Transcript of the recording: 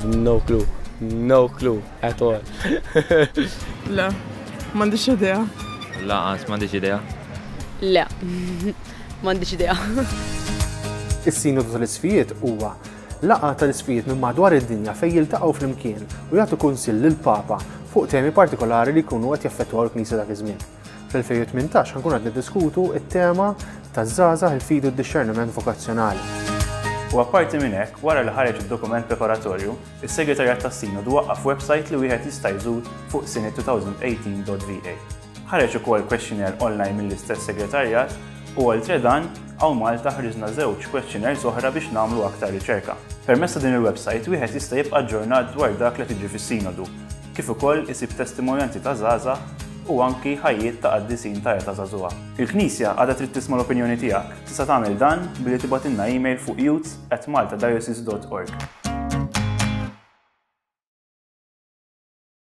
have no clue at all. Le, m'għandix idea. Laqas, m'għandix idea. Le, m'għandix idea. Is-Sinodu tal-Isfijiet huwa laqgħa tal-isfijiet minn madwar id-dinja fejn jiltaqgħu flimkien u jagħtu kunsill lill-Papa fuq temi partikolari li jkunu qed jaffettwaw il-Knisja dak iż-żmien. Fl-2018 ħankun qed niddiskutu t-tema taż-żgħażagħ il-fidu d-discerniment vokazzjonali. U apparti minn hekk, wara li ħareġ id-dokument preparatorju, is-Segretarjat tas-Sinodu waqqaf website li wieħed jista' jżur fuq synod2018.va. Ħareġ ukoll questionnaire online mill-istess segretarjat u oltre dan hawn Malta ħriġna żewġ questionnaires oħra biex nagħmlu aktar riċerka. Permezz ta' din il-website wieħed jista' jibqa' ġġornat dwar dak li tiġri fis-Sinodu, kif ukoll isib testimonjanzi ta' żgħażagħ u anki ħajjiet ta' qaddisin ta' eta żagħżugħa. Il-Knisja għadha trid tisma' l-opinjoni tiegħek. Tista' tagħmel dan billi tibgħatilna email fuq youth@maltadiocese.org.